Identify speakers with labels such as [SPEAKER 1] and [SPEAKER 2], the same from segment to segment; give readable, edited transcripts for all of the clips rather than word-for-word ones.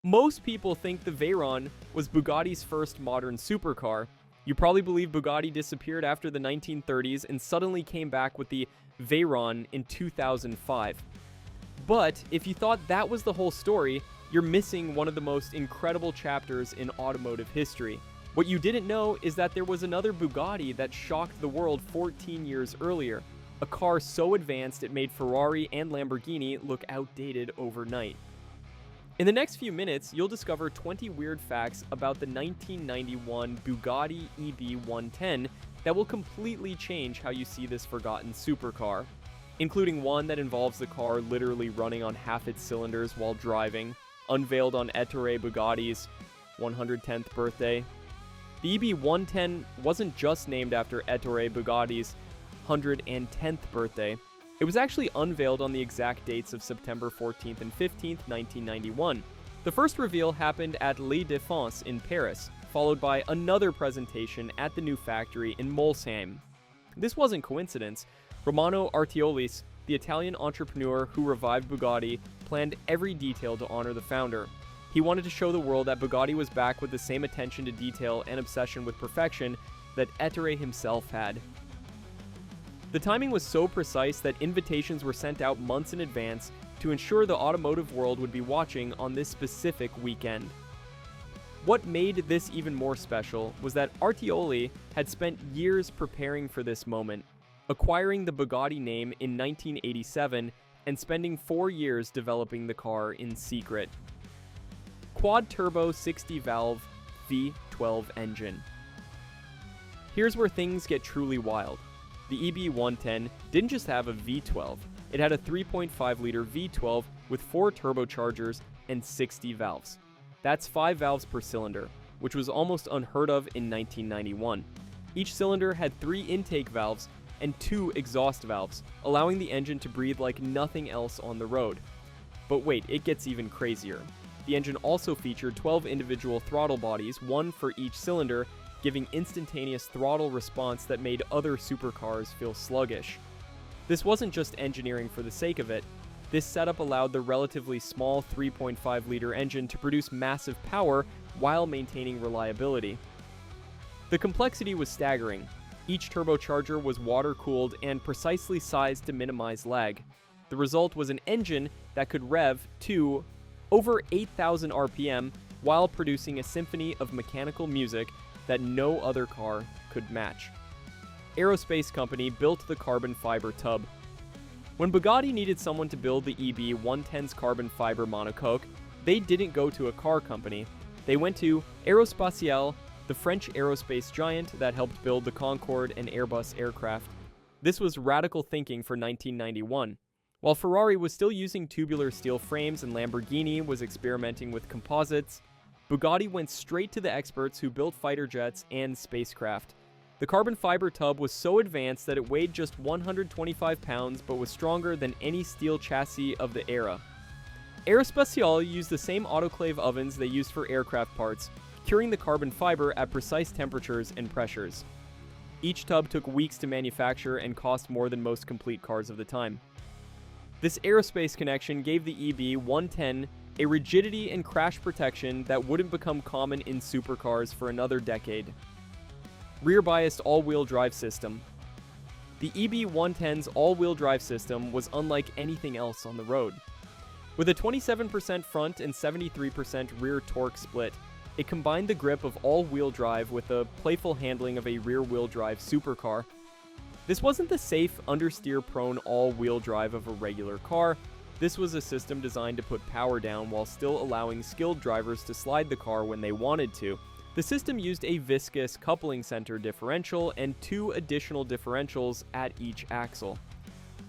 [SPEAKER 1] Most people think the Veyron was Bugatti's first modern supercar. You probably believe Bugatti disappeared after the 1930s and suddenly came back with the Veyron in 2005. But if you thought that was the whole story, you're missing one of the most incredible chapters in automotive history. What you didn't know is that there was another Bugatti that shocked the world 14 years earlier, a car so advanced it made Ferrari and Lamborghini look outdated overnight. In the next few minutes, you'll discover 20 weird facts about the 1991 Bugatti EB110 that will completely change how you see this forgotten supercar, including one that involves the car literally running on half its cylinders while driving, unveiled on Ettore Bugatti's 110th birthday. The EB110 wasn't just named after Ettore Bugatti's 110th birthday. It was actually unveiled on the exact dates of September 14th and 15th, 1991. The first reveal happened at La Défense in Paris, followed by another presentation at the new factory in Molsheim. This wasn't coincidence. Romano Artiolis, the Italian entrepreneur who revived Bugatti, planned every detail to honor the founder. He wanted to show the world that Bugatti was back with the same attention to detail and obsession with perfection that Ettore himself had. The timing was so precise that invitations were sent out months in advance to ensure the automotive world would be watching on this specific weekend. What made this even more special was that Artioli had spent years preparing for this moment, acquiring the Bugatti name in 1987 and spending 4 years developing the car in secret. Quad-turbo 60-valve V12 engine. Here's where things get truly wild. The EB110 didn't just have a V12, it had a 3.5-liter V12 with 4 turbochargers and 60 valves. That's 5 valves per cylinder, which was almost unheard of in 1991. Each cylinder had 3 intake valves and 2 exhaust valves, allowing the engine to breathe like nothing else on the road. But wait, it gets even crazier. The engine also featured 12 individual throttle bodies, one for each cylinder, giving instantaneous throttle response that made other supercars feel sluggish. This wasn't just engineering for the sake of it. This setup allowed the relatively small 3.5-liter engine to produce massive power while maintaining reliability. The complexity was staggering. Each turbocharger was water-cooled and precisely sized to minimize lag. The result was an engine that could rev to over 8,000 RPM while producing a symphony of mechanical music that no other car could match. Aerospace company built the carbon fiber tub. When Bugatti needed someone to build the EB110's carbon fiber monocoque, they didn't go to a car company. They went to Aerospatiale, the French aerospace giant that helped build the Concorde and Airbus aircraft. This was radical thinking for 1991. While Ferrari was still using tubular steel frames and Lamborghini was experimenting with composites, Bugatti went straight to the experts who built fighter jets and spacecraft. The carbon fiber tub was so advanced that it weighed just 125 pounds but was stronger than any steel chassis of the era. Aerospatiale used the same autoclave ovens they used for aircraft parts, curing the carbon fiber at precise temperatures and pressures. Each tub took weeks to manufacture and cost more than most complete cars of the time. This aerospace connection gave the EB110 a rigidity and crash protection that wouldn't become common in supercars for another decade. Rear-biased all-wheel drive system. The EB110's all-wheel drive system was unlike anything else on the road. With a 27% front and 73% rear torque split, it combined the grip of all-wheel drive with the playful handling of a rear-wheel drive supercar. This wasn't the safe, understeer-prone all-wheel drive of a regular car. This was a system designed to put power down while still allowing skilled drivers to slide the car when they wanted to. The system used a viscous coupling center differential and 2 additional differentials at each axle.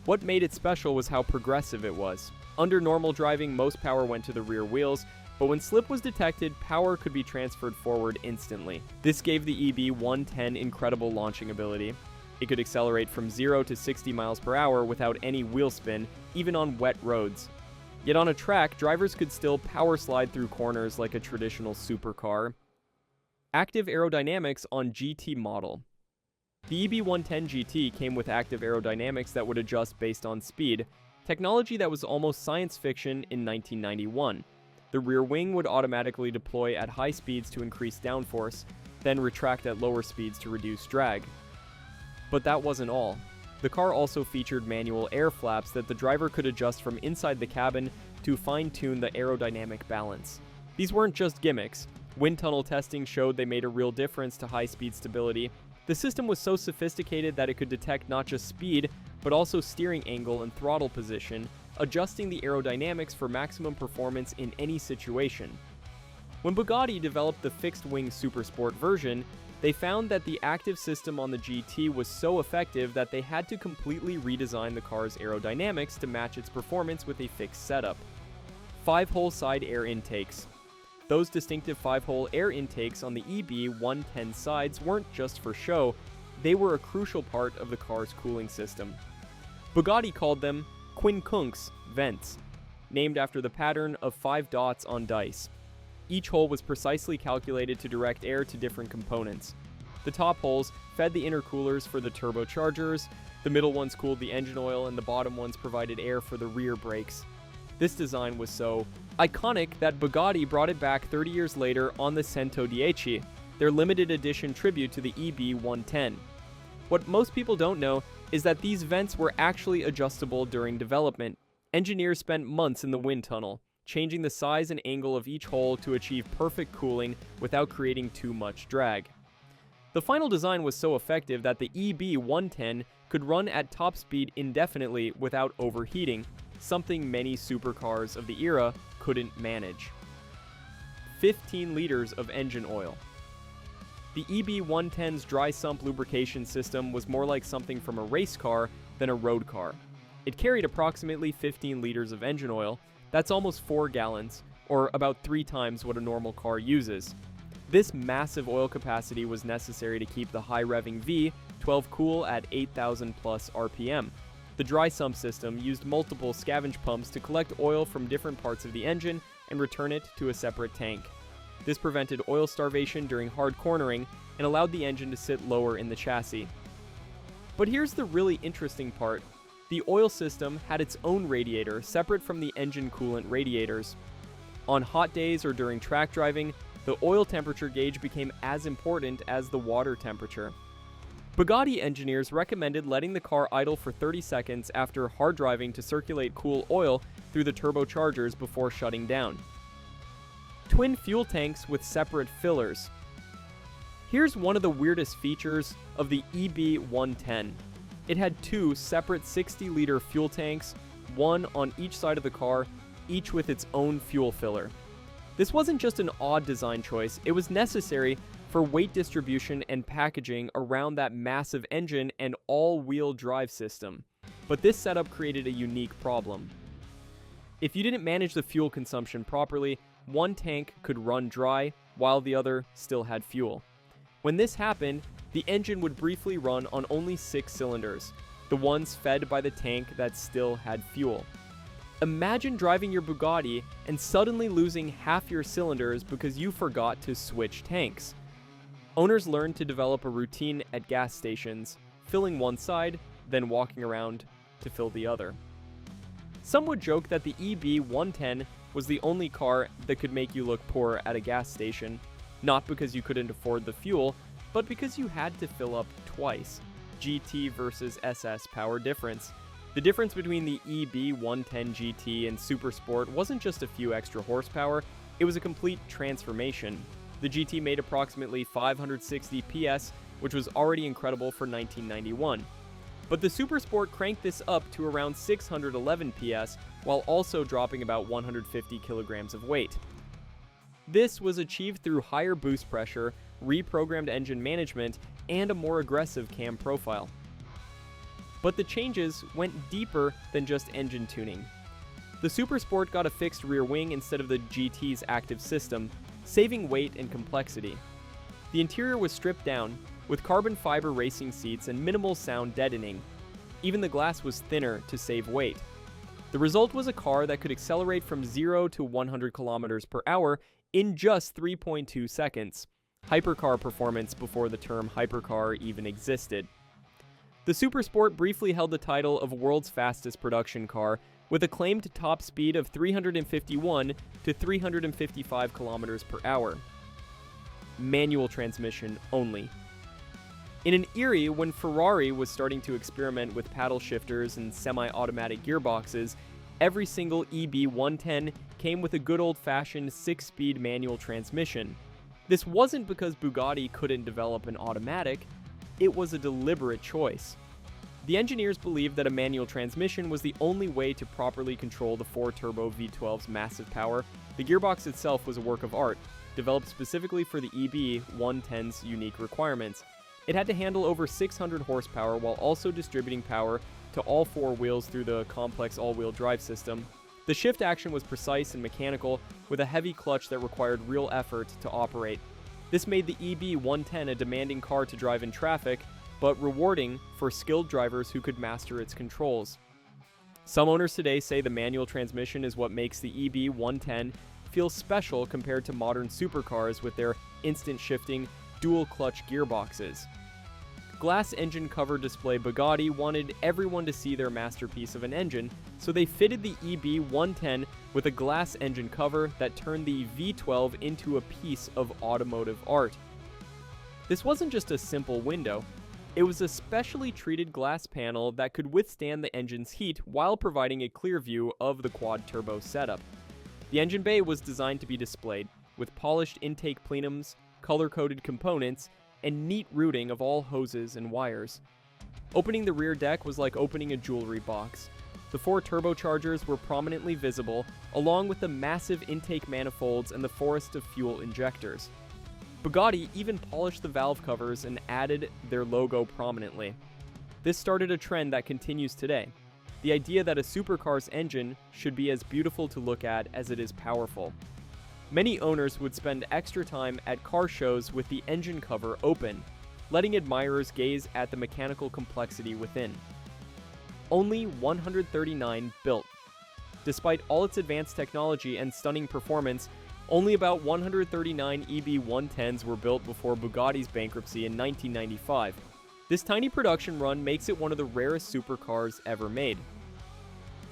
[SPEAKER 1] What made it special was how progressive it was. Under normal driving, most power went to the rear wheels, but when slip was detected, power could be transferred forward instantly. This gave the EB110 incredible launching ability. It could accelerate from 0 to 60 miles per hour without any wheel spin, even on wet roads. Yet on a track, drivers could still power slide through corners like a traditional supercar. Active aerodynamics on GT model. The EB110 GT came with active aerodynamics that would adjust based on speed, technology that was almost science fiction in 1991. The rear wing would automatically deploy at high speeds to increase downforce, then retract at lower speeds to reduce drag. But that wasn't all. The car also featured manual air flaps that the driver could adjust from inside the cabin to fine-tune the aerodynamic balance. These weren't just gimmicks. Wind tunnel testing showed they made a real difference to high-speed stability. The system was so sophisticated that it could detect not just speed, but also steering angle and throttle position, adjusting the aerodynamics for maximum performance in any situation. When Bugatti developed the fixed-wing Supersport version, they found that the active system on the GT was so effective that they had to completely redesign the car's aerodynamics to match its performance with a fixed setup. 5-hole side air intakes. Those distinctive 5-hole air intakes on the EB110 sides weren't just for show, they were a crucial part of the car's cooling system. Bugatti called them quincunx vents, named after the pattern of 5 dots on dice. Each hole was precisely calculated to direct air to different components. The top holes fed the intercoolers for the turbochargers, the middle ones cooled the engine oil, and the bottom ones provided air for the rear brakes. This design was so iconic that Bugatti brought it back 30 years later on the 110, their limited edition tribute to the EB110. What most people don't know is that these vents were actually adjustable during development. Engineers spent months in the wind tunnel, changing the size and angle of each hole to achieve perfect cooling without creating too much drag. The final design was so effective that the EB110 could run at top speed indefinitely without overheating, something many supercars of the era couldn't manage. 15 liters of engine oil. The EB110's dry sump lubrication system was more like something from a race car than a road car. It carried approximately 15 liters of engine oil. That's almost 4 gallons, or about 3 times what a normal car uses. This massive oil capacity was necessary to keep the high-revving V12 cool at 8,000 plus RPM. The dry sump system used multiple scavenge pumps to collect oil from different parts of the engine and return it to a separate tank. This prevented oil starvation during hard cornering and allowed the engine to sit lower in the chassis. But here's the really interesting part. The oil system had its own radiator separate from the engine coolant radiators. On hot days or during track driving, the oil temperature gauge became as important as the water temperature. Bugatti engineers recommended letting the car idle for 30 seconds after hard driving to circulate cool oil through the turbochargers before shutting down. Twin fuel tanks with separate fillers. Here's one of the weirdest features of the EB110. It had 2 separate 60-liter fuel tanks, one on each side of the car, each with its own fuel filler. This wasn't just an odd design choice, it was necessary for weight distribution and packaging around that massive engine and all-wheel drive system. But this setup created a unique problem. If you didn't manage the fuel consumption properly, one tank could run dry while the other still had fuel. When this happened, the engine would briefly run on only 6 cylinders, the ones fed by the tank that still had fuel. Imagine driving your Bugatti and suddenly losing half your cylinders because you forgot to switch tanks. Owners learned to develop a routine at gas stations, filling one side, then walking around to fill the other. Some would joke that the EB110 was the only car that could make you look poor at a gas station, not because you couldn't afford the fuel, but because you had to fill up twice. GT versus SS power difference. The difference between the EB110 GT and Supersport wasn't just a few extra horsepower, it was a complete transformation. The GT made approximately 560 PS, which was already incredible for 1991. But the Supersport cranked this up to around 611 PS, while also dropping about 150 kilograms of weight. This was achieved through higher boost pressure, reprogrammed engine management, and a more aggressive cam profile. But the changes went deeper than just engine tuning. The Supersport got a fixed rear wing instead of the GT's active system, saving weight and complexity. The interior was stripped down, with carbon fiber racing seats and minimal sound deadening. Even the glass was thinner to save weight. The result was a car that could accelerate from 0 to 100 kilometers per hour in just 3.2 seconds. Hypercar performance before the term hypercar even existed. The Supersport briefly held the title of world's fastest production car, with a claimed top speed of 351 to 355 kilometers per hour. Manual transmission only. In an era when Ferrari was starting to experiment with paddle shifters and semi-automatic gearboxes, every single EB110 came with a good old-fashioned 6-speed manual transmission. This wasn't because Bugatti couldn't develop an automatic, it was a deliberate choice. The engineers believed that a manual transmission was the only way to properly control the 4-turbo V12's massive power. The gearbox itself was a work of art, developed specifically for the EB110's unique requirements. It had to handle over 600 horsepower while also distributing power to all 4 wheels through the complex all-wheel drive system. The shift action was precise and mechanical, with a heavy clutch that required real effort to operate. This made the EB110 a demanding car to drive in traffic, but rewarding for skilled drivers who could master its controls. Some owners today say the manual transmission is what makes the EB110 feel special compared to modern supercars with their instant shifting, dual-clutch gearboxes. Glass engine cover display Bugatti wanted everyone to see their masterpiece of an engine, so they fitted the EB110 with a glass engine cover that turned the V12 into a piece of automotive art. This wasn't just a simple window, it was a specially treated glass panel that could withstand the engine's heat while providing a clear view of the quad-turbo setup. The engine bay was designed to be displayed, with polished intake plenums, color-coded components, and neat routing of all hoses and wires. Opening the rear deck was like opening a jewelry box. The 4 turbochargers were prominently visible, along with the massive intake manifolds and the forest of fuel injectors. Bugatti even polished the valve covers and added their logo prominently. This started a trend that continues today. The idea that a supercar's engine should be as beautiful to look at as it is powerful. Many owners would spend extra time at car shows with the engine cover open, letting admirers gaze at the mechanical complexity within. Only 139 built. Despite all its advanced technology and stunning performance, only about 139 EB110s were built before Bugatti's bankruptcy in 1995. This tiny production run makes it one of the rarest supercars ever made.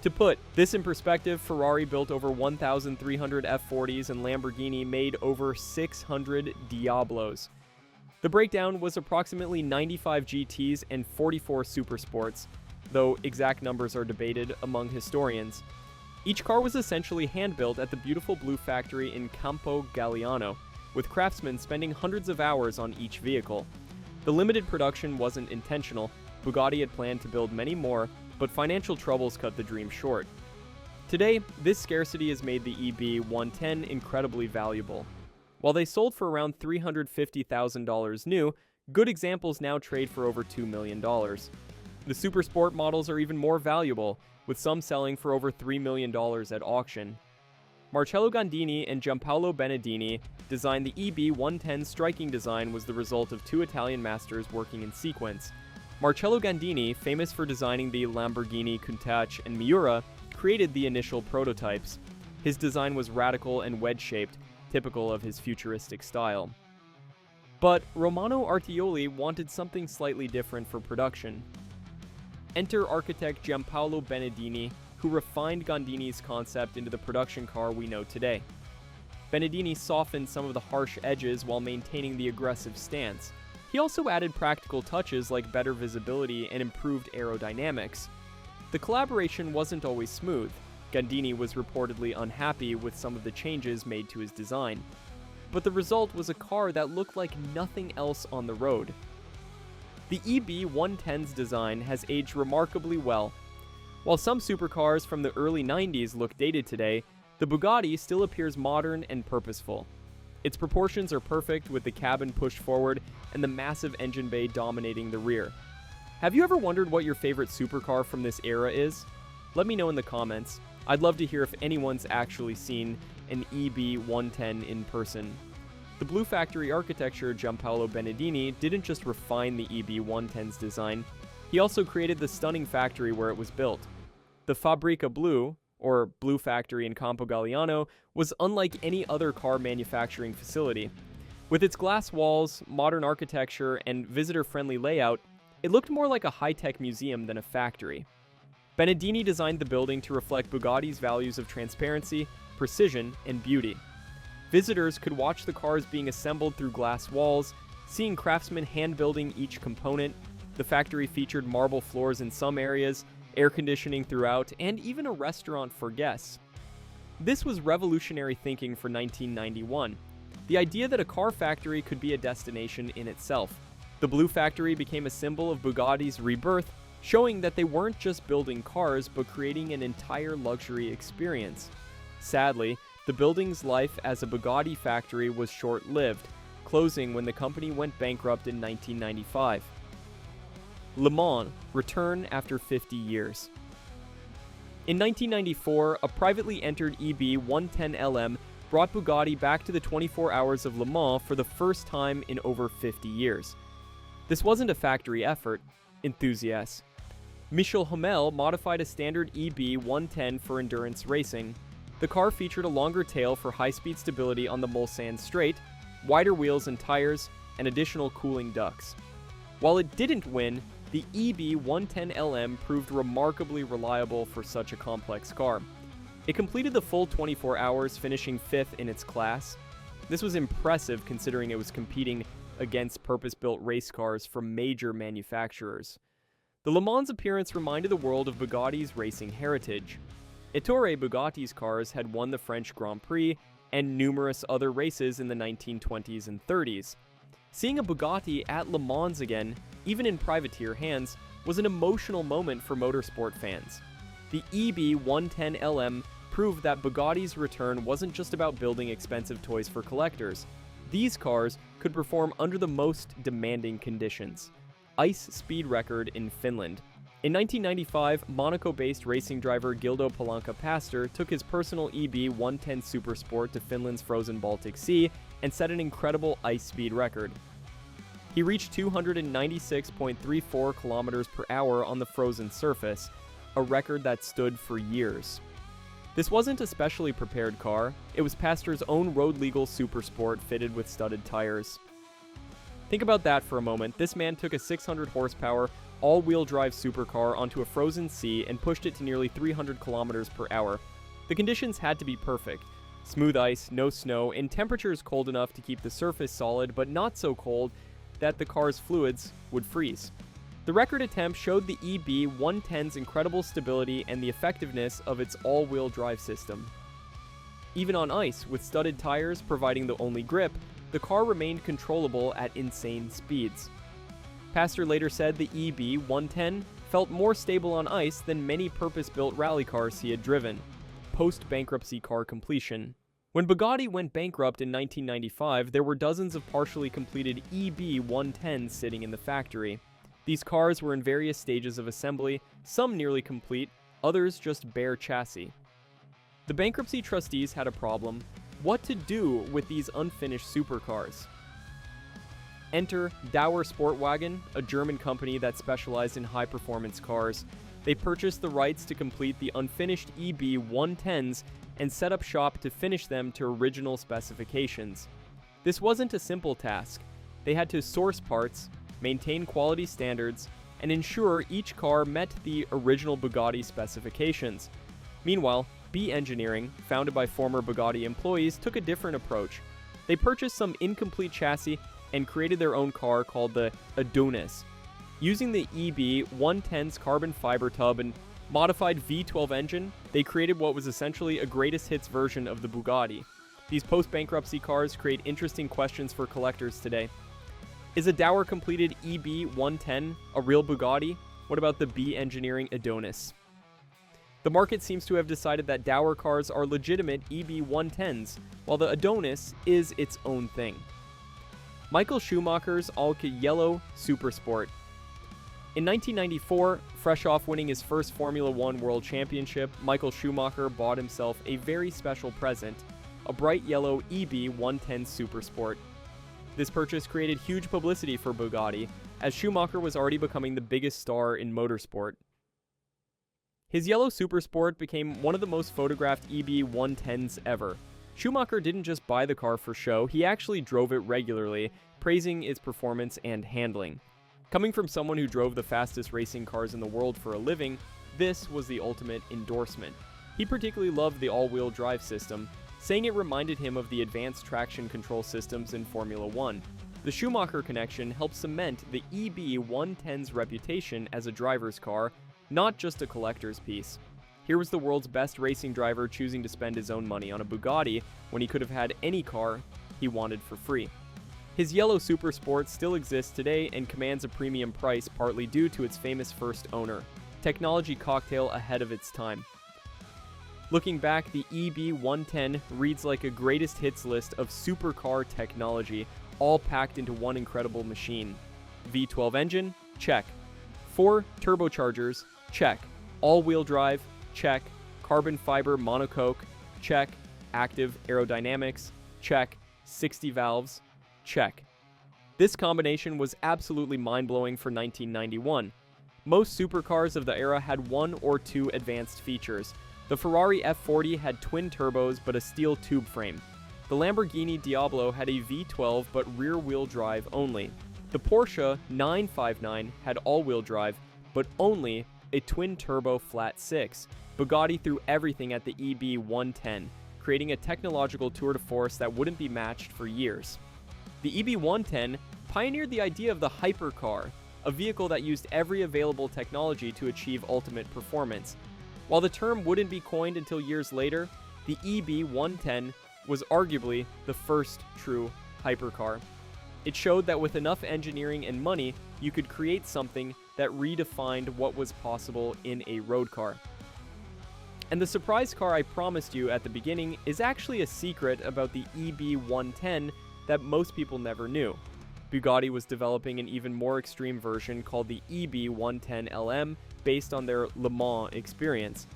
[SPEAKER 1] To put this in perspective, Ferrari built over 1,300 F40s and Lamborghini made over 600 Diablos. The breakdown was approximately 95 GTs and 44 Supersports, though exact numbers are debated among historians. Each car was essentially hand-built at the beautiful blue factory in Campo Galliano, with craftsmen spending hundreds of hours on each vehicle. The limited production wasn't intentional. Bugatti had planned to build many more, but financial troubles cut the dream short. Today, this scarcity has made the EB110 incredibly valuable. While they sold for around $350,000 new, good examples now trade for over $2 million. The Supersport models are even more valuable, with some selling for over $3 million at auction. Marcello Gandini and Giampaolo Benedini designed the EB110's striking design was the result of 2 Italian masters working in sequence. Marcello Gandini, famous for designing the Lamborghini Countach and Miura, created the initial prototypes. His design was radical and wedge-shaped, typical of his futuristic style. But Romano Artioli wanted something slightly different for production. Enter architect Giampaolo Benedini, who refined Gandini's concept into the production car we know today. Benedini softened some of the harsh edges while maintaining the aggressive stance. He also added practical touches like better visibility and improved aerodynamics. The collaboration wasn't always smooth. Gandini was reportedly unhappy with some of the changes made to his design. But the result was a car that looked like nothing else on the road. The EB110's design has aged remarkably well. While some supercars from the early 90s look dated today, the Bugatti still appears modern and purposeful. Its proportions are perfect, with the cabin pushed forward and the massive engine bay dominating the rear. Have you ever wondered what your favorite supercar from this era is? Let me know in the comments. I'd love to hear if anyone's actually seen an EB110 in person. The Blue Factory architecture Giampaolo Benedini didn't just refine the EB110's design, he also created the stunning factory where it was built. The Fabbrica Blu, or Blue Factory in Campo Galliano, was unlike any other car manufacturing facility. With its glass walls, modern architecture, and visitor-friendly layout, it looked more like a high-tech museum than a factory. Benedini designed the building to reflect Bugatti's values of transparency, precision, and beauty. Visitors could watch the cars being assembled through glass walls, seeing craftsmen hand-building each component. The factory featured marble floors in some areas, air conditioning throughout, and even a restaurant for guests. This was revolutionary thinking for 1991. The idea that a car factory could be a destination in itself. The Blue Factory became a symbol of Bugatti's rebirth, showing that they weren't just building cars, but creating an entire luxury experience. Sadly, the building's life as a Bugatti factory was short-lived, closing when the company went bankrupt in 1995. Le Mans, return after 50 years. In 1994, a privately entered EB110 LM brought Bugatti back to the 24 Hours of Le Mans for the first time in over 50 years. This wasn't a factory effort, enthusiasts. Michel Hamel modified a standard EB110 for endurance racing. The car featured a longer tail for high-speed stability on the Mulsanne straight, wider wheels and tires, and additional cooling ducts. While it didn't win, the EB110 LM proved remarkably reliable for such a complex car. It completed the full 24 hours, finishing 5th in its class. This was impressive considering it was competing against purpose-built race cars from major manufacturers. The Le Mans appearance reminded the world of Bugatti's racing heritage. Ettore Bugatti's cars had won the French Grand Prix and numerous other races in the 1920s and 30s. Seeing a Bugatti at Le Mans again, even in privateer hands, was an emotional moment for motorsport fans. The EB110 LM proved that Bugatti's return wasn't just about building expensive toys for collectors. These cars could perform under the most demanding conditions. Ice speed record in Finland. In 1995, Monaco-based racing driver Gildo Palanca-Pastor took his personal EB110 Supersport to Finland's frozen Baltic Sea and set an incredible ice speed record. He reached 296.34 kilometers per hour on the frozen surface, a record that stood for years. This wasn't a specially prepared car, it was Pastor's own road-legal Supersport fitted with studded tires. Think about that for a moment. This man took a 600 horsepower, all-wheel drive supercar onto a frozen sea and pushed it to nearly 300 kilometers per hour. The conditions had to be perfect. Smooth ice, no snow, and temperatures cold enough to keep the surface solid, but not so cold that the car's fluids would freeze. The record attempt showed the EB110's incredible stability and the effectiveness of its all-wheel drive system. Even on ice, with studded tires providing the only grip, the car remained controllable at insane speeds. Pastor later said the EB110 felt more stable on ice than many purpose-built rally cars he had driven. Post-bankruptcy car completion. When Bugatti went bankrupt in 1995, there were dozens of partially completed EB110s sitting in the factory. These cars were in various stages of assembly, some nearly complete, others just bare chassis. The bankruptcy trustees had a problem: what to do with these unfinished supercars. Enter Dauer Sportwagen, a German company that specialized in high-performance cars. They purchased the rights to complete the unfinished EB110s and set up shop to finish them to original specifications. This wasn't a simple task. They had to source parts, maintain quality standards, and ensure each car met the original Bugatti specifications. Meanwhile, B Engineering, founded by former Bugatti employees, took a different approach. They purchased some incomplete chassis and created their own car called the Adonis. Using the EB110's carbon fiber tub and modified V12 engine, they created what was essentially a greatest hits version of the Bugatti. These post-bankruptcy cars create interesting questions for collectors today. Is a Dauer completed EB110 a real Bugatti? What about the B Engineering Adonis? The market seems to have decided that Dauer cars are legitimate EB110s, while the Adonis is its own thing. Michael Schumacher's yellow Supersport. In 1994, fresh off winning his first Formula One World Championship, Michael Schumacher bought himself a very special present, a bright yellow EB110 Supersport. This purchase created huge publicity for Bugatti, as Schumacher was already becoming the biggest star in motorsport. His yellow Supersport became one of the most photographed EB110s ever. Schumacher didn't just buy the car for show, he actually drove it regularly, praising its performance and handling. Coming from someone who drove the fastest racing cars in the world for a living, This was the ultimate endorsement. He particularly loved the all-wheel drive system, saying it reminded him of the advanced traction control systems in Formula 1. The Schumacher connection helped cement the EB110's reputation as a driver's car, not just a collector's piece. Here was the world's best racing driver choosing to spend his own money on a Bugatti when he could have had any car he wanted for free. His yellow Super Sport still exists today and commands a premium price partly due to its famous first owner. Technology cocktail ahead of its time. Looking back, the EB110 reads like a greatest hits list of supercar technology, all packed into one incredible machine. V12 engine? Check. 4 turbochargers? Check. All-wheel drive? Check. Carbon fiber monocoque? Check. Active aerodynamics? Check. 60 valves? Check. This combination was absolutely mind-blowing for 1991. Most supercars of the era had 1 or 2 advanced features. The Ferrari F40 had twin turbos but a steel tube frame. The Lamborghini Diablo had a V12 but rear-wheel drive only. The Porsche 959 had all-wheel drive but only a twin-turbo flat 6. Bugatti threw everything at the EB110, creating a technological tour de force that wouldn't be matched for years. The EB110 pioneered the idea of the hypercar, a vehicle that used every available technology to achieve ultimate performance. While the term wouldn't be coined until years later, the EB110 was arguably the first true hypercar. It showed that with enough engineering and money, you could create something that redefined what was possible in a road car. And the surprise car I promised you at the beginning is actually a secret about the EB110 that most people never knew. Bugatti was developing an even more extreme version called the EB110 LM based on their Le Mans experience.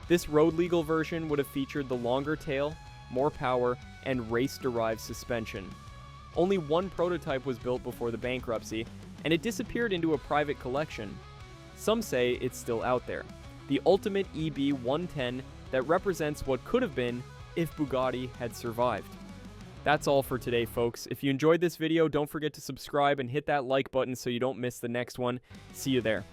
[SPEAKER 1] This road-legal version would have featured the longer tail, more power, and race-derived suspension. Only one prototype was built before the bankruptcy, and it disappeared into a private collection. Some say it's still out there. The ultimate EB110 that represents what could have been if Bugatti had survived. That's all for today, folks. If you enjoyed this video, don't forget to subscribe and hit that like button so you don't miss the next one. See you there.